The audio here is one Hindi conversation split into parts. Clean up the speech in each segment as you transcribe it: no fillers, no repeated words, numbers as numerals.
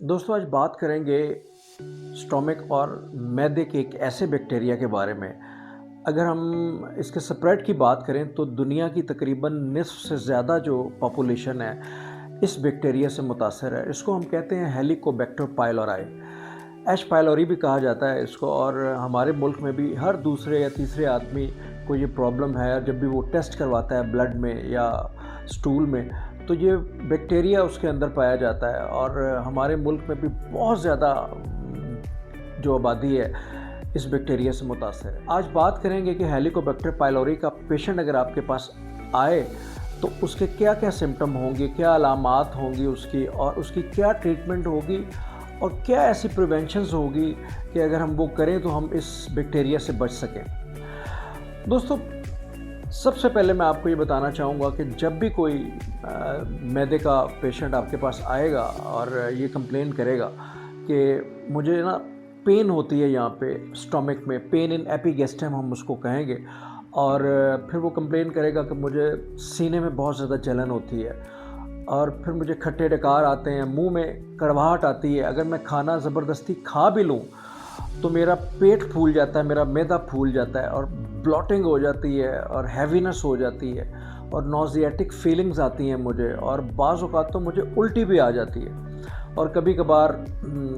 दोस्तों आज बात करेंगे स्टोमक और मैदे के एक ऐसे बैक्टीरिया के बारे में। अगर हम इसके स्प्रेड की बात करें तो दुनिया की तकरीबन निस्फ से ज़्यादा जो पॉपुलेशन है इस बैक्टीरिया से मुतासर है। इसको हम कहते हैं हेलिकोबैक्टर पाइलोराई, एच पाइलोरी भी कहा जाता है इसको। और हमारे मुल्क में भी हर दूसरे या तीसरे आदमी को ये प्रॉब्लम है। जब भी वो टेस्ट करवाता है ब्लड में या स्टूल में तो ये बैक्टीरिया उसके अंदर पाया जाता है। और हमारे मुल्क में भी बहुत ज़्यादा जो आबादी है इस बैक्टीरिया से मुतासर है। आज बात करेंगे कि हेलिकोबैक्टर पाइलोरी का पेशेंट अगर आपके पास आए तो उसके क्या क्या सिम्टम होंगे, क्या अलामात होंगी उसकी, और उसकी क्या ट्रीटमेंट होगी, और क्या ऐसी प्रिवेंशंस होगी कि अगर हम वो करें तो हम इस बैक्टीरिया से बच सकें। दोस्तों सबसे पहले मैं आपको ये बताना चाहूँगा कि जब भी कोई मैदे का पेशेंट आपके पास आएगा और ये कंप्लेन करेगा कि मुझे ना पेन होती है यहाँ पे स्टमक में, पेन इन एपिगैस्ट्रम हम उसको कहेंगे, और फिर वो कंप्लेन करेगा कि मुझे सीने में बहुत ज़्यादा जलन होती है, और फिर मुझे खट्टे डकार आते हैं, मुंह में कड़वाहट आती है, अगर मैं खाना ज़बरदस्ती खा भी लूँ तो मेरा पेट फूल जाता है, मेरा मैदा फूल जाता है, और ब्लॉटिंग हो जाती है, और हैवीनेस हो जाती है, और नॉजियाटिक फीलिंग्स आती हैं मुझे, और बाज़ औक़ात तो मुझे उल्टी भी आ जाती है, और कभी कभार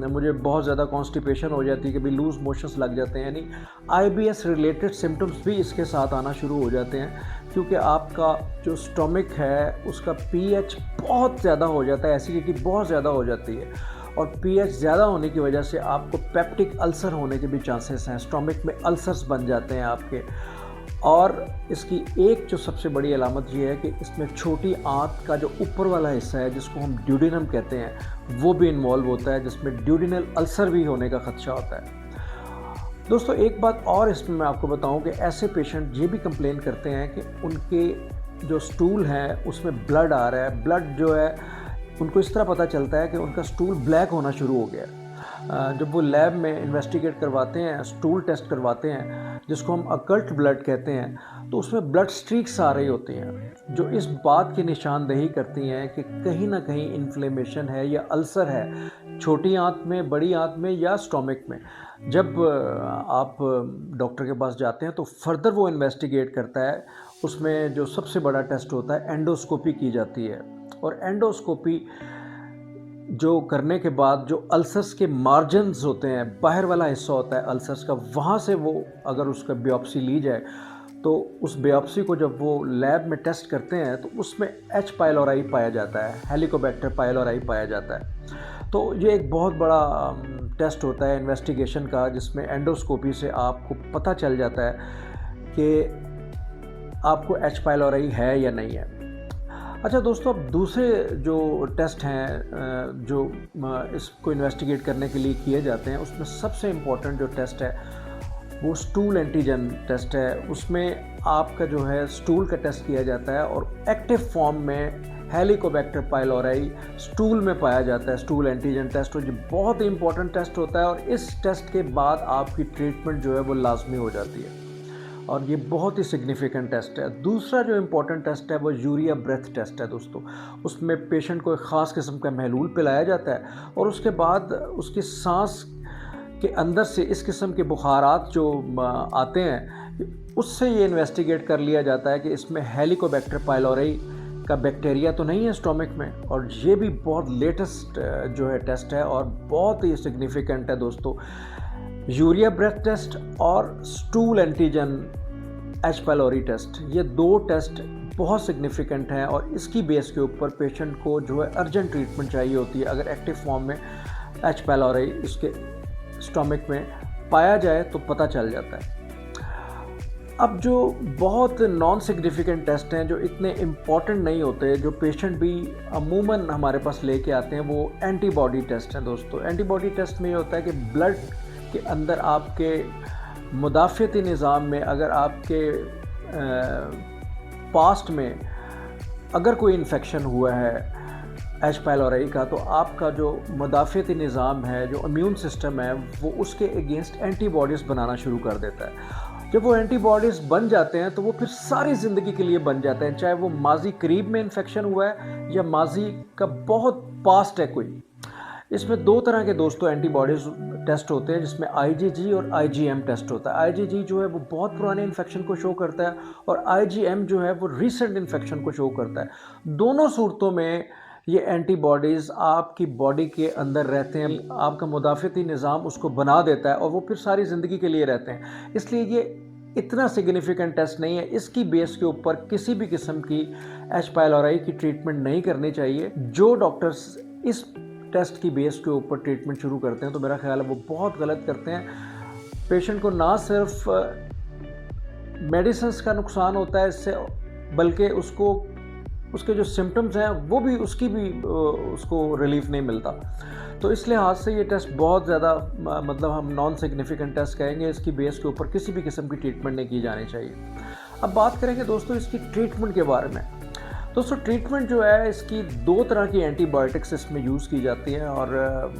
मुझे बहुत ज़्यादा कॉन्स्टिपेशन हो जाती है, कभी लूज़ मोशंस लग जाते हैं। यानी आईबीएस रिलेटेड सिम्टम्स भी इसके साथ आना शुरू हो जाते हैं, क्योंकि आपका जो स्टमक है उसका पीएच बहुत ज़्यादा हो जाता है, एसिडिटी बहुत ज़्यादा हो जाती है, और पीएच ज़्यादा होने की वजह से आपको पेप्टिक अल्सर होने के भी चांसेस हैं, स्टमक में अल्सर्स बन जाते हैं आपके। और इसकी एक जो सबसे बड़ी अलामत ये है कि इसमें छोटी आंत का जो ऊपर वाला हिस्सा है जिसको हम ड्यूडिनम कहते हैं वो भी इन्वॉल्व होता है, जिसमें ड्यूडिनल अल्सर भी होने का खदशा होता है। दोस्तों एक बात और इसमें मैं आपको बताऊं कि ऐसे पेशेंट ये भी कंप्लेन करते हैं कि उनके जो स्टूल हैं उसमें ब्लड आ रहा है। ब्लड जो है उनको इस तरह पता चलता है कि उनका स्टूल ब्लैक होना शुरू हो गया है। जब वो लैब में इन्वेस्टिगेट करवाते हैं, स्टूल टेस्ट करवाते हैं जिसको हम अकल्ट ब्लड कहते हैं, तो उसमें ब्लड स्ट्रीक्स आ रही होती हैं जो इस बात की निशानदेही करती हैं कि कहीं ना कहीं इन्फ्लेमेशन है या अल्सर है, छोटी आंत में, बड़ी आंत में या स्टोमक में। जब आप डॉक्टर के पास जाते हैं तो फर्दर वो इन्वेस्टिगेट करता है। उसमें जो सबसे बड़ा टेस्ट होता है एंडोस्कोपी की जाती है, और एंडोस्कोपी जो करने के बाद जो अल्सर्स के मार्जिन्स होते हैं, बाहर वाला हिस्सा होता है अल्सर्स का, वहाँ से वो अगर उसका बायोप्सी ली जाए तो उस बायोप्सी को जब वो लैब में टेस्ट करते हैं तो उसमें एच पाइलोराई पाया जाता है, हेलिकोबैक्टर पाइलोराई पाया जाता है। तो ये एक बहुत बड़ा टेस्ट होता है इन्वेस्टिगेशन का, जिसमें एंडोस्कोपी से आपको पता चल जाता है कि आपको एच पाइलोराई है या नहीं है। अच्छा दोस्तों, अब दूसरे जो टेस्ट हैं जो इसको इन्वेस्टिगेट करने के लिए किए जाते हैं, उसमें सबसे इम्पोर्टेंट जो टेस्ट है वो स्टूल एंटीजन टेस्ट है। उसमें आपका जो है स्टूल का टेस्ट किया जाता है, और एक्टिव फॉर्म में हेलिकोबैक्टर पाइलोराई स्टूल में पाया जाता है। स्टूल एंटीजन टेस्ट जो बहुत ही इंपॉर्टेंट टेस्ट होता है, और इस टेस्ट के बाद आपकी ट्रीटमेंट जो है वो लाजमी हो जाती है, और ये बहुत ही सिग्निफिकेंट टेस्ट है। दूसरा जो इम्पोर्टेंट टेस्ट है वो यूरिया ब्रेथ टेस्ट है दोस्तों। उसमें पेशेंट को एक ख़ास किस्म का महलूल पिलाया जाता है, और उसके बाद उसकी सांस के अंदर से इस किस्म के बुखारात जो आते हैं, उससे ये इन्वेस्टिगेट कर लिया जाता है कि इसमें हेलिकोबैक्टर पाइलोराई का बैक्टीरिया तो नहीं है स्टोमक में। और ये भी बहुत लेटेस्ट जो है टेस्ट है, और बहुत ही सिग्निफिकेंट है दोस्तों। यूरिया ब्रेथ टेस्ट और stool antigen H pylori test, ये दो टेस्ट बहुत सिग्निफिकेंट हैं, और इसकी बेस के ऊपर पेशेंट को जो है अर्जेंट ट्रीटमेंट चाहिए होती है। अगर एक्टिव फॉर्म में एच पाइलोरी इसके स्टमक में पाया जाए तो पता चल जाता है। अब जो बहुत नॉन सिग्निफिकेंट टेस्ट हैं जो इतने इम्पॉर्टेंट नहीं होते, जो पेशेंट भी अमूमन हमारे पास लेके आते हैं, वो एंटीबॉडी टेस्ट हैं दोस्तों। एंटीबॉडी टेस्ट में ये होता है कि ब्लड के अंदर आपके मुदाफ़ियती निज़ाम में अगर आपके पास्ट में अगर कोई इन्फेक्शन हुआ है एच पाइलोराई का, तो आपका जो मुदाफ़ियती निज़ाम है, जो इम्यून सिस्टम है, वो उसके अगेंस्ट एंटीबॉडीज़ बनाना शुरू कर देता है। जब वो एंटीबॉडीज़ बन जाते हैं तो वो फिर सारी ज़िंदगी के लिए बन जाते हैं, चाहे वो माजी करीब में इन्फेक्शन हुआ है या माजी का बहुत पास्ट है कोई। इसमें 2 तरह के दोस्तों एंटीबॉडीज़ टेस्ट होते हैं, जिसमें आईजीजी और आईजीएम टेस्ट होता है। आईजीजी जो है वो बहुत पुराने इन्फेक्शन को शो करता है और आईजीएम जो है वो रीसेंट इन्फेक्शन को शो करता है। दोनों सूरतों में ये एंटीबॉडीज़ आपकी बॉडी के अंदर रहते हैं, आपका मुदाफ़ती निज़ाम उसको बना देता है और वो फिर सारी ज़िंदगी के लिए रहते हैं। इसलिए ये इतना सिग्निफिकेंट टेस्ट नहीं है। इसकी बेस के ऊपर किसी भी किस्म की एच पाइलोराई की ट्रीटमेंट नहीं करनी चाहिए। जो डॉक्टर्स इस टेस्ट की बेस के ऊपर ट्रीटमेंट शुरू करते हैं तो मेरा ख्याल है वो बहुत गलत करते हैं। पेशेंट को ना सिर्फ मेडिसिन्स का नुकसान होता है इससे, बल्कि उसको उसके जो सिम्टम्स हैं वो भी उसको रिलीफ नहीं मिलता। तो इस लिहाज से ये टेस्ट बहुत ज़्यादा मतलब हम नॉन सिग्निफिकेंट टेस्ट कहेंगे। इसकी बेस के ऊपर किसी भी किस्म की ट्रीटमेंट नहीं की जानी चाहिए। अब बात करेंगे दोस्तों इसकी ट्रीटमेंट के बारे में। दोस्तों ट्रीटमेंट जो है इसकी 2 तरह की एंटीबायोटिक्स इसमें यूज़ की जाती हैं और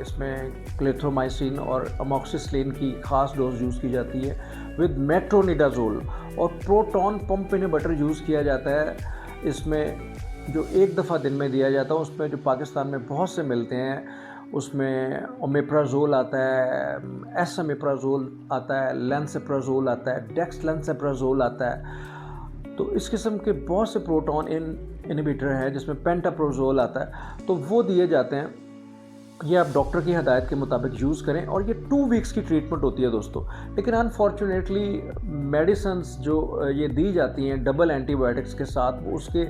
इसमें क्लेथ्रोमाइसिन और अमॉक्सिसिलिन की ख़ास डोज यूज़ की जाती है विद मेट्रोनिडाज़ोल, और प्रोटॉन पंप इनहिबिटर यूज़ किया जाता है। इसमें जो 1 दफ़ा दिन में दिया जाता है, उसमें जो पाकिस्तान में बहुत से मिलते हैं, उसमें ओमेप्राज़ोल आता है, एसओमेप्राज़ोल आता है, लेंसेप्राज़ोल आता है, डेक्सलेंसेप्राज़ोल आता है। तो इस किस्म के बहुत से प्रोटॉन इनहिबिटर हैं जिसमें पेंटाप्रोज़ोल आता है, तो वो दिए जाते हैं। ये आप डॉक्टर की हदायत के मुताबिक यूज़ करें और ये 2 वीक्स की ट्रीटमेंट होती है दोस्तों। लेकिन अनफॉर्चुनेटली मेडिसिन्स जो ये दी जाती हैं डबल एंटीबायोटिक्स के साथ, वो उसके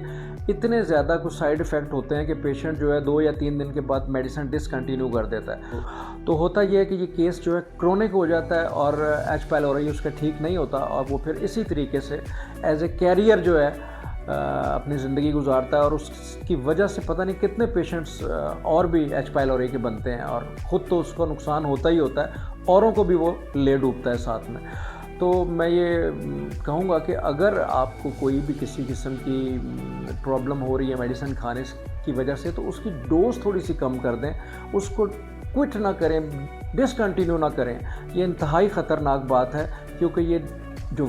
इतने ज़्यादा कुछ साइड इफ़ेक्ट होते हैं कि पेशेंट जो है 2 या 3 दिन के बाद मेडिसिन डिसकंटिन्यू कर देता है। तो होता यह है कि ये केस जो है क्रोनिक हो जाता है और एच पाइलोराई उसका ठीक नहीं होता और वो फिर इसी तरीके से एज ए कैरियर जो है अपनी ज़िंदगी गुजारता है और उसकी वजह से पता नहीं कितने पेशेंट्स और भी एच पाइलोरी के बनते हैं और ख़ुद तो उसका नुकसान होता ही होता है, औरों को भी वो ले डूबता है साथ में। तो मैं ये कहूँगा कि अगर आपको कोई भी किसी किस्म की प्रॉब्लम हो रही है मेडिसिन खाने की वजह से, तो उसकी डोज थोड़ी सी कम कर दें, उसको क्विट ना करें, डिसकंटिन्यू ना करें। ये इंतहाई ख़तरनाक बात है, क्योंकि ये जो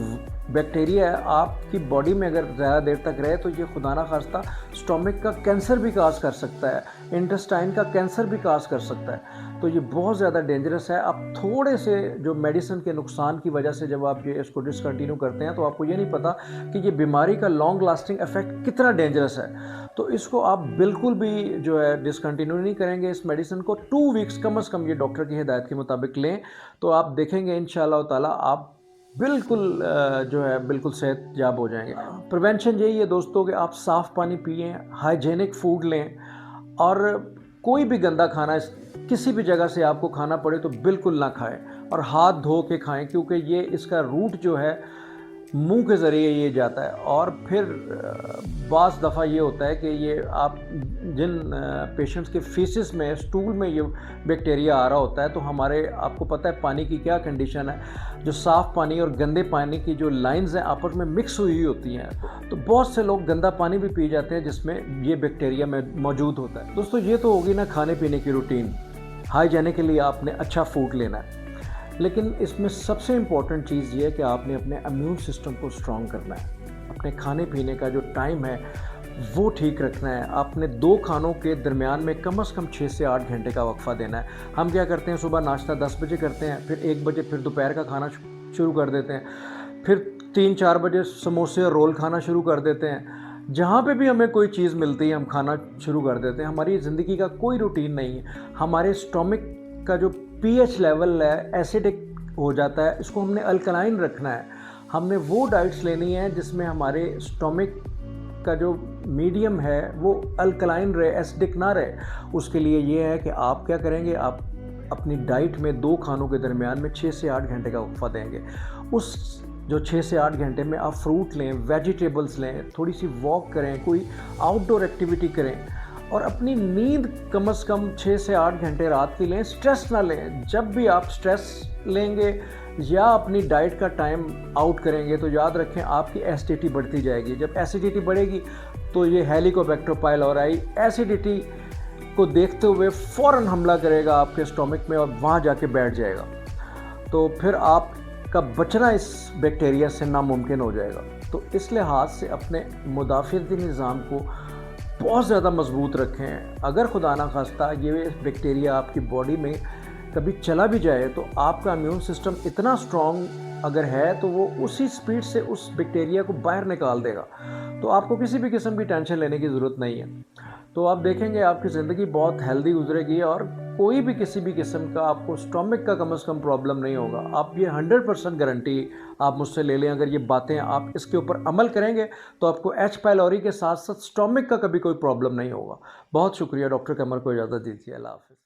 बैक्टीरिया है आपकी बॉडी में अगर ज़्यादा देर तक रहे तो ये खुदा ना खास्ता स्टोमक का कैंसर भी काज कर सकता है, इंटेस्टाइन का कैंसर भी काज कर सकता है। तो ये बहुत ज़्यादा डेंजरस है। आप थोड़े से जो मेडिसिन के नुकसान की वजह से जब आप ये इसको डिसकंटिन्यू करते हैं तो आपको ये नहीं पता कि ये बीमारी का लॉन्ग लास्टिंग इफेक्ट कितना डेंजरस है। तो इसको आप बिल्कुल भी जो है डिसकंटिन्यू नहीं करेंगे इस मेडिसिन को। 2 वीक्स कम से कम ये डॉक्टर की हिदायत के मुताबिक लें, तो आप देखेंगे इंशाअल्लाह ताला आप बिल्कुल जो है बिल्कुल सेहतयाब हो जाएंगे। प्रिवेंशन यही है दोस्तों कि आप साफ़ पानी पिएं, हाइजेनिक फूड लें और कोई भी गंदा खाना किसी भी जगह से आपको खाना पड़े तो बिल्कुल ना खाएं और हाथ धो के खाएं, क्योंकि ये इसका रूट जो है मुंह के ज़रिए ये जाता है। और फिर बाज़ दफ़ा ये होता है कि ये आप जिन पेशेंट्स के फीसिस में स्टूल में ये बैक्टीरिया आ रहा होता है, तो हमारे आपको पता है पानी की क्या कंडीशन है, जो साफ़ पानी और गंदे पानी की जो लाइंस हैं आपस में मिक्स हुई होती हैं। तो बहुत से लोग गंदा पानी भी पी जाते हैं जिसमें ये बैक्टीरिया में मौजूद होता है। दोस्तों ये तो होगी ना खाने पीने की रूटीन, हाइजीनिक के लिए आपने अच्छा फूड लेना है, लेकिन इसमें सबसे इम्पॉर्टेंट चीज़ ये है कि आपने अपने इम्यून सिस्टम को स्ट्रॉन्ग करना है। अपने खाने पीने का जो टाइम है वो ठीक रखना है। आपने 2 खानों के दरमियान में कम से कम 6 से 8 घंटे का वक्फ़ा देना है। हम क्या करते हैं, सुबह नाश्ता 10 बजे करते हैं, फिर 1 बजे फिर दोपहर का खाना शुरू कर देते हैं, फिर 3-4 बजे समोसे और रोल खाना शुरू कर देते हैं। जहाँ पे भी हमें कोई चीज़ मिलती है हम खाना शुरू कर देते हैं। हमारी ज़िंदगी का कोई रूटीन नहीं है। हमारे स्टोमक का जो पीएच लेवल है एसिडिक हो जाता है, इसको हमने अल्कलाइन रखना है। हमने वो डाइट्स लेनी है जिसमें हमारे स्टोमक का जो मीडियम है वो अल्कलाइन रहे, एसिडिक ना रहे। उसके लिए ये है कि आप क्या करेंगे, आप अपनी डाइट में 2 खानों के दरमियान में 6 से 8 घंटे का वक्फा देंगे। उस जो 6 से 8 घंटे में आप फ्रूट लें, वेजिटेबल्स लें, थोड़ी सी वॉक करें, कोई आउटडोर एक्टिविटी करें और अपनी नींद कम से कम 6 से 8 घंटे रात की लें। स्ट्रेस ना लें। जब भी आप स्ट्रेस लेंगे या अपनी डाइट का टाइम आउट करेंगे तो याद रखें आपकी एसिडिटी बढ़ती जाएगी। जब एसिडिटी बढ़ेगी तो ये हेलिकोबैक्टर पाइलोराई एसिडिटी को देखते हुए फ़ौरन हमला करेगा आपके स्टोमक में और वहाँ जाके बैठ जाएगा। तो फिर आपका बचना इस बैक्टीरिया से नामुमकिन हो जाएगा। तो इस लिहाज से अपने मुदाफ़िती निज़ाम को बहुत ज़्यादा मजबूत रखें। अगर खुदा ना खास्ता ये बैक्टीरिया आपकी बॉडी में कभी चला भी जाए तो आपका इम्यून सिस्टम इतना स्ट्रॉन्ग अगर है तो वो उसी स्पीड से उस बैक्टीरिया को बाहर निकाल देगा। तो आपको किसी भी किस्म की टेंशन लेने की ज़रूरत नहीं है। तो आप देखेंगे आपकी ज़िंदगी बहुत हेल्दी गुजरेगी और कोई भी किसी भी किस्म का आपको स्टोमक का कम से कम प्रॉब्लम नहीं होगा। आप ये 100% गारंटी आप मुझसे ले लें। अगर ये बातें आप इसके ऊपर अमल करेंगे तो आपको एच पाइलोरी के साथ साथ स्टोमक का कभी कोई प्रॉब्लम नहीं होगा। बहुत शुक्रिया डॉक्टर कमर को इजाज़त दीजिए। अल्लाह हाफ़िज़।